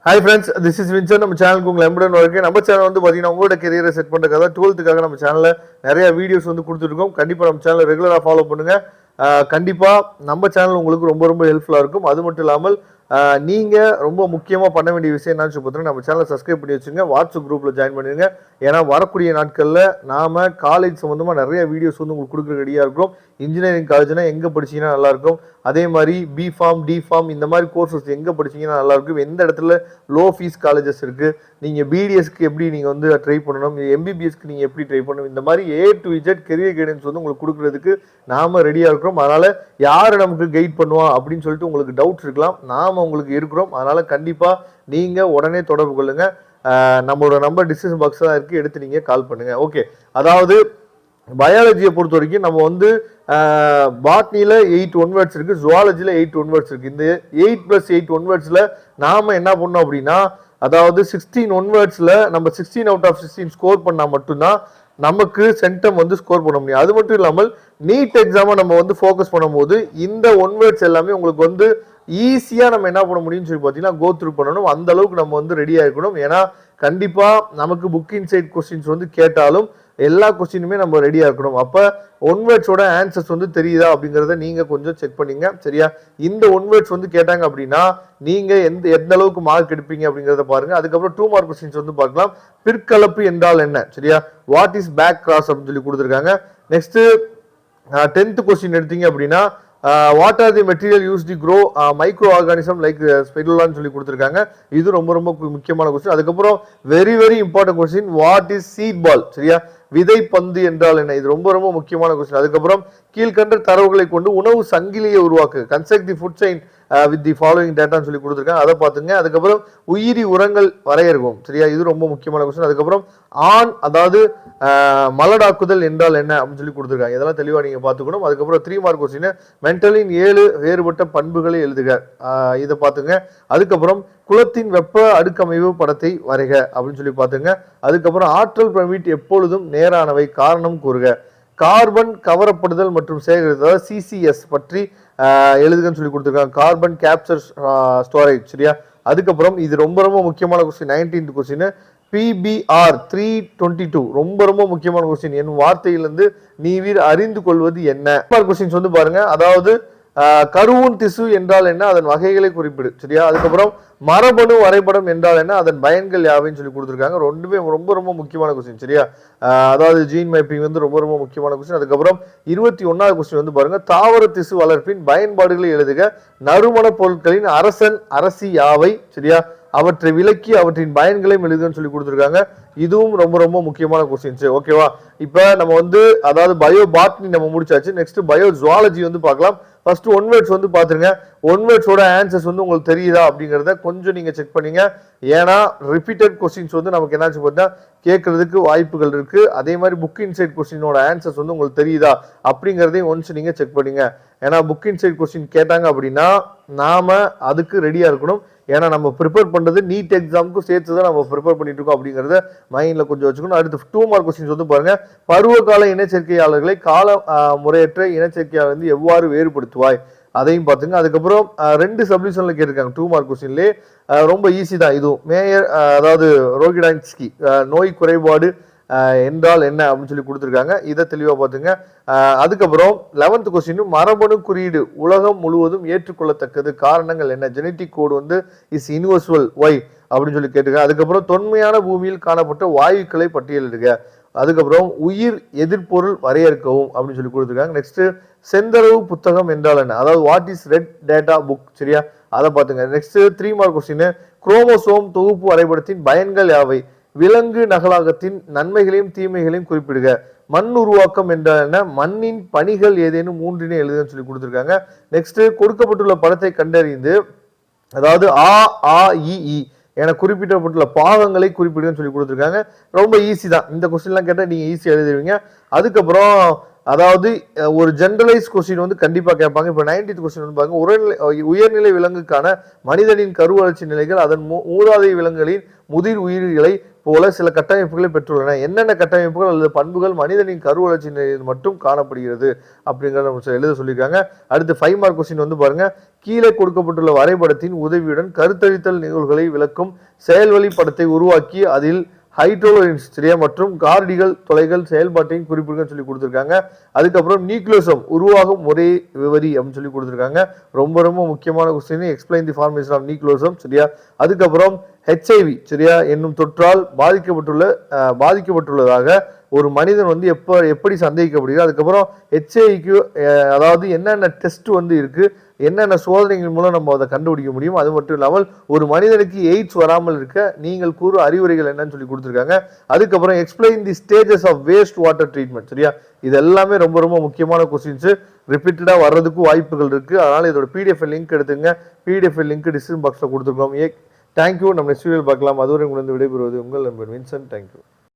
Hi friends, this is Vinson. நம்ம சேனலுக்கு உங்களை எம்புடன் வரைக்கும் நம்ம சேனல் வந்து பார்த்தீங்கன்னா உங்களோட கெரியரை செட் பண்ணுறதுக்காக 12th நம்ம சேனலில் நிறைய வீடியோஸ் வந்து கொடுத்துருக்கோம். கண்டிப்பாக நம்ம சேனலை ரெகுலராக ஃபாலோ பண்ணுங்கள். கண்டிப்பாக நம்ம சேனல் உங்களுக்கு ரொம்ப ரொம்ப ஹெல்ப்ஃபுல்லாக இருக்கும். அது மட்டும் இல்லாமல் நீங்கள் ரொம்ப முக்கியமாக பண்ண வேண்டிய விஷயம் என்னன்னு பார்த்தீங்கன்னா நம்ம சேனலை சப்ஸ்கிரைப் பண்ணி வச்சுங்க, வாட்ஸ்அப் குரூப்பில் ஜாயின் பண்ணிடுங்க. ஏன்னா வரக்கூடிய நாட்களில் நாம் காலேஜ் சம்மந்தமாக நிறைய வீடியோஸ் வந்து உங்களுக்கு கொடுக்குற ரெடியாக இருக்கும். இன்ஜினியரிங் காலேஜ்னா எங்கே படிச்சிங்கன்னா நல்லாயிருக்கும், அதே மாதிரி பிஃபார்ம் டிஃபார்ம் இந்த மாதிரி கோர்சஸ் எங்கே படிச்சிங்கன்னா நல்லாயிருக்கும், எந்த இடத்துல லோ ஃபீஸ் காலேஜஸ் இருக்குது, நீங்கள் பிடிஎஸ்க்கு எப்படி நீங்கள் வந்து ட்ரை பண்ணணும், எம்பிபிஎஸ்க்கு நீங்கள் எப்படி ட்ரை பண்ணணும், இந்த மாதிரி A to Z career guidance வந்து உங்களுக்கு கொடுக்குறதுக்கு நாம் ரெடியாக இருக்கிறோம். அதனால் யார் நமக்கு கைட் பண்ணுவா அப்படின்னு சொல்லிட்டு உங்களுக்கு டவுட்ஸ் இருக்கலாம். நாம் உங்களுக்கு இருக்கிறோம். அதனால் கண்டிப்பாக நீங்கள் உடனே தொடர்பு கொள்ளுங்கள். நம்மளோட நம்பர் டிஸ்கிரிப்ஷன் பாக்ஸ் தான் இருக்குது, எடுத்து நீங்கள் கால் பண்ணுங்கள். ஓகே, அதாவது பயாலஜியை பொறுத்த வரைக்கும் நம்ம வந்து பாட்னியில் 8 ஒன்வேர்ட்ஸ் இருக்குது, ஜுவாலஜியில் 8 ஒன்வேர்ட்ஸ் இருக்குது. இந்த 8+8 ஒன்வேர்ட்ஸில் நாம் என்ன பண்ணோம் அப்படின்னா, அதாவது 16 ஒன்வேர்ட்ஸில் நம்ம 16 out of 16 ஸ்கோர் பண்ணால் மட்டும்தான் நமக்கு சென்டம் வந்து ஸ்கோர் பண்ண முடியும். அது மட்டும் இல்லாமல் நீட் எக்ஸாமை நம்ம வந்து ஃபோக்கஸ் பண்ணும்போது இந்த ஒன்வேர்ட்ஸ் எல்லாமே உங்களுக்கு வந்து ஈஸியாக நம்ம என்ன பண்ண முடியும்னு சொல்லி பார்த்தீங்கன்னா கோ த்ரூ பண்ணணும். அந்த அளவுக்கு நம்ம வந்து ரெடியாக இருக்கணும். ஏன்னா கண்டிப்பாக நமக்கு புக் இன்சைட் கொஸ்டின்ஸ் வந்து கேட்டாலும் எல்லா கொஸ்டினுமே நம்ம ரெடியாக இருக்கணும். அப்போ ஒன்வேர்ட்ஸோட ஆன்சர்ஸ் வந்து தெரியுதா அப்படிங்கிறத நீங்கள் கொஞ்சம் செக் பண்ணிங்க, சரியா? இந்த ஒன்வேர்ட்ஸ் வந்து கேட்டாங்க அப்படின்னா நீங்கள் எந்த அளவுக்கு மார்க் எடுப்பீங்க அப்படிங்கிறத பாருங்க. அதுக்கப்புறம் 2 மார்க் கொஸ்டின்ஸ் வந்து பார்க்கலாம். பிற்கலப்பு என்றால் என்ன, சரியா? வாட் இஸ் பேக் கிராஸ் அப்படின்னு சொல்லி கொடுத்துருக்காங்க. நெக்ஸ்ட் 10th கொஸ்டின் எடுத்தீங்க அப்படின்னா what are the material use the grow micro organism like ஸ்பெருலான்னு சொல்லி கொடுத்துருக்காங்க. இது ரொம்ப ரொம்ப முக்கியமான கொஸ்டின். அதுக்கப்புறம் very very important question, what is seed ball, சரியா? விதை பந்து என்றால் என்ன, இது ரொம்ப ரொம்ப முக்கியமான கொஸ்டின். அதுக்கப்புறம் கீழ்கண்ட தரவுகளை கொண்டு உணவு சங்கிலியை உருவாக்கு, construct the food chain with the following டேட்டான்னு சொல்லி கொடுத்துருக்காங்க, அதை பார்த்துங்க. அதுக்கப்புறம் உயிரி உரங்கள் வரையறுக்கும், சரியா? இது ரொம்ப முக்கியமான கொஸ்டின். அதுக்கப்புறம் ஆண் அதாவது மலடாக்குதல் என்றால் என்ன அப்படின்னு சொல்லி கொடுத்துருக்காங்க. இதெல்லாம் தெளிவாக நீங்கள் பார்த்துக்கணும். அதுக்கப்புறம் 3 மார்க் கொஸ்டின், மென்டலின் 7 வேறுபட்ட பண்புகளை எழுதுக, இதை பார்த்துங்க. அதுக்கப்புறம் குலத்தின் வெப்ப அடுக்கமைவு படத்தை வரைக அப்படின்னு சொல்லி பார்த்துங்க. அதுக்கப்புறம் ஆற்றல் பிரமிட் எப்பொழுதும் நேரானவை, காரணம் கூறுக. கார்பன் கவரப்படுதல் மற்றும் சேகரித்தல் CCS பற்றி எழுதுகன்னு சொல்லி கொடுத்துருக்காங்க, கார்பன் கேப்சர் ஸ்டோரேஜ், சரியா? அதுக்கப்புறம் இது ரொம்ப ரொம்ப முக்கியமான கொஸ்டின், 19th கொஸ்டின், PBR 322 ரொம்ப ரொம்ப முக்கியமான கொஸ்டின். என் வார்த்தையிலிருந்து நீவீர் அறிந்து கொள்வது என்ன. கொஸ்டின்ஸ் வந்து பாருங்க. அதாவது கருவூன் திசு என்றால் என்ன, அதன் வகைகளை குறிப்பிடு, சரியா? அதுக்கப்புறம் மரபணு வரைபடம் என்றால் என்ன, அதன் பயன்கள் யாவைன்னு சொல்லி கொடுத்துருக்காங்க. ரெண்டுமே ரொம்ப ரொம்ப முக்கியமான கொஸ்டின், சரியா? அதாவது ஜீன் மேப்பிங் வந்து ரொம்ப ரொம்ப முக்கியமான கொஸ்டின். அதுக்கப்புறம் 21வது கொஸ்டின் வந்து பாருங்க, தாவர திசு வளர்ப்பின் பயன்பாடுகளை எழுதுக, நறுமண பொருட்களின் அரசன் அரசி யாவை, சரியா? அவற்றை விளக்கி அவற்றின் பயன்களையும் எழுதுன்னு சொல்லி கொடுத்துருக்காங்க. இதுவும் ரொம்ப ரொம்ப முக்கியமான கொஸ்டின்ஸ், ஓகேவா? இப்போ நம்ம வந்து அதாவது பயோ பாட்னி நம்ம முடிச்சாச்சு. நெக்ஸ்ட் பயோ ஜுவாலஜி வந்து பார்க்கலாம். ஃபர்ஸ்ட் ஒன்வேர்ட்ஸ் வந்து பார்த்துருங்க. ஒன்வேர்ட்ஸோட ஆன்சர்ஸ் வந்து உங்களுக்கு தெரியுதா அப்படிங்கிறத கொஞ்சம் நீங்கள் செக் பண்ணீங்க. ஏன்னா ரிப்பீட்டட் கொஸ்டின்ஸ் வந்து நமக்கு என்னாச்சு பார்த்தீங்கன்னா கேட்கறதுக்கு வாய்ப்புகள் இருக்கு. அதே மாதிரி புக் இன்சைட் கொஸ்டினோட ஆன்சர்ஸ் வந்து உங்களுக்கு தெரியுதா அப்படிங்கிறதையும் ஒன்ஸ் நீங்கள் செக் பண்ணீங்க. ஏன்னா புக் இன்சைட் கொஸ்டின் கேட்டாங்க அப்படின்னா நாம அதுக்கு ரெடியாக இருக்கணும். ஏன்னா நம்ம ப்ரிப்பேர் பண்ணுறது நீட் எக்ஸாமுக்கும் சேர்த்து தான் நம்ம ப்ரிப்பேர் பண்ணிட்டு இருக்கோம் அப்படிங்கிறத மைண்டில் கொஞ்சம் வச்சுக்கணும். அடுத்து 2 மார்க் கொஸ்டின்ஸ் வந்து பாருங்க, பருவகால இனச்சேர்க்கையாளர்களை கால முறையற்ற இனச்சேர்க்கையாளர் வந்து எவ்வாறு வேறுபடுத்துவாய், அதையும் பார்த்துங்க. அதுக்கப்புறம் 2 சப்டிவிஷன்ல கேட்டிருக்காங்க 2 மார்க் கொஸ்டின்லேயே. ரொம்ப ஈஸி தான் இதுவும். மேயர் அதாவது ரோகிடான்ஸ்கி நோய் குறைபாடு என்றால் என்ன அப்படின்னு சொல்லி கொடுத்துருக்காங்க, இதை தெளிவாக பார்த்துங்க. அதுக்கப்புறம் 11th கொஸ்டின், மரபணு குறியீடு உலகம் முழுவதும் ஏற்றுக்கொள்ளத்தக்கது, காரணங்கள் என்ன, ஜெனட்டிக் கோடு வந்து இஸ் யூனிவர்சல் ஒய் அப்படின்னு சொல்லி கேட்டுருக்காங்க. அதுக்கப்புறம் தொன்மையான பூமியில் காணப்பட்ட வாயுக்களை பட்டியலிடுக. அதுக்கப்புறம் உயிர் எதிர்பொருள் வரையறுக்கவும் அப்படின்னு சொல்லி கொடுத்துருக்காங்க. நெக்ஸ்ட் செந்தரவு புத்தகம் என்றால் என்ன, அதாவது what is red data book, சரியா? அதை பார்த்துங்க. நெக்ஸ்ட் 3 மார்க் கொஸ்டின், குரோமோசோம் தொகுப்பு வரைபடத்தின் பயன்கள் யாவை, விலங்கு நகலாக்கத்தின் நன்மைகளையும் தீமைகளையும் குறிப்பிடுக. மண் உருவாக்கம் என்றால் என்ன, மண்ணின் பணிகள் ஏதேனும் 3 எழுதுன்னு சொல்லி கொடுத்துருக்காங்க. நெக்ஸ்ட் கொடுக்கப்பட்டுள்ள படத்தை கண்டறிந்து அதாவது AAEE என குறிப்பிடப்பட்டுள்ள பாகங்களை குறிப்பிடுன்னு சொல்லி கொடுத்துருக்காங்க. ரொம்ப ஈஸி தான். இந்த கொஸ்டின்லாம் கேட்டால் நீங்கள் ஈஸியாக எழுதுவீங்க. அதுக்கப்புறம் அதாவது ஒரு ஜென்ரலைஸ் கொஸ்டின் வந்து கண்டிப்பாக கேட்பாங்க. இப்போ 19th கொஸ்டின் வந்து பாருங்க, உயர்நிலை விலங்குக்கான மனிதனின் கருவளர்ச்சி நிலைகள், அதன் மூதாதை விலங்குகளின் முதிர் உயிரிகளை போல சில கட்டமைப்புகளை பெற்றுள்ளன. என்னென்ன கட்டமைப்புகள் அல்லது பண்புகள் மனிதனின் கரு வளர்ச்சி நிலையில் மட்டும் காணப்படுகிறது அப்படிங்கிறத நம்ம எழுத சொல்லியிருக்காங்க. அடுத்து 5 மார்க் கொஸ்டின் வந்து பாருங்க. கீழே கொடுக்கப்பட்டுள்ள வரைபடத்தின் உதவியுடன் கருத்தரித்தல் நிகழ்வுகளை விளக்கும் செயல்வழி படத்தை உருவாக்கி அதில் ஹைட்ரோலோரின்ஸ்டிரியா மற்றும் கார்டிகல் தொலைகள் செயல்பாட்டையும் குறிப்பிடுங்கன்னு சொல்லி கொடுத்துருக்காங்க. அதுக்கப்புறம் நியூக்ளியோசோம் உருவாகும் முறை விவரி அப்படின்னு சொல்லி கொடுத்துருக்காங்க. ரொம்ப ரொம்ப முக்கியமான question. Explain the formation of nucleosome. சரியா? அதுக்கப்புறம் HIV சரியா என்னும் தொற்றால் பாதிக்கப்பட்டுள்ளதாக ஒரு மனிதன் வந்து எப்படி சந்தேகிக்கப்படுகிறது. அதுக்கப்புறம் HIV அதாவது என்னென்ன டெஸ்ட் வந்து இருக்கு, என்னென்ன சோதனைகள் மூலம் நம்ம அதை கண்டுபிடிக்க முடியும். அது மட்டும் இல்லாமல் ஒரு மனிதனுக்கு எய்ட்ஸ் வராமல் இருக்க நீங்கள் கூறு அறிவுரைகள் என்னன்னு சொல்லி கொடுத்துருக்காங்க. அதுக்கப்புறம் explain the stages of waste water treatment. சரியா? இது எல்லாமே ரொம்ப ரொம்ப முக்கியமான கொஸ்டின்ஸ். ரிப்பீட்டடா வர்றதுக்கும் வாய்ப்புகள் இருக்கு. அதனால இதோட PDF லிங்க் எடுத்துங்க. PDF லிங்க் டிஸ்கிரிப்ஷன் பாக்ஸ்ல கொடுத்துருக்கோம். தேங்க்யூ. நம்ம நெக்ஸ்ட் வீடியோவில் பார்க்கலாம். அதுவரை உங்களுக்கு விடைபெறுவது உங்கள் நண்பன் வின்சென்ட். தேங்க்யூ.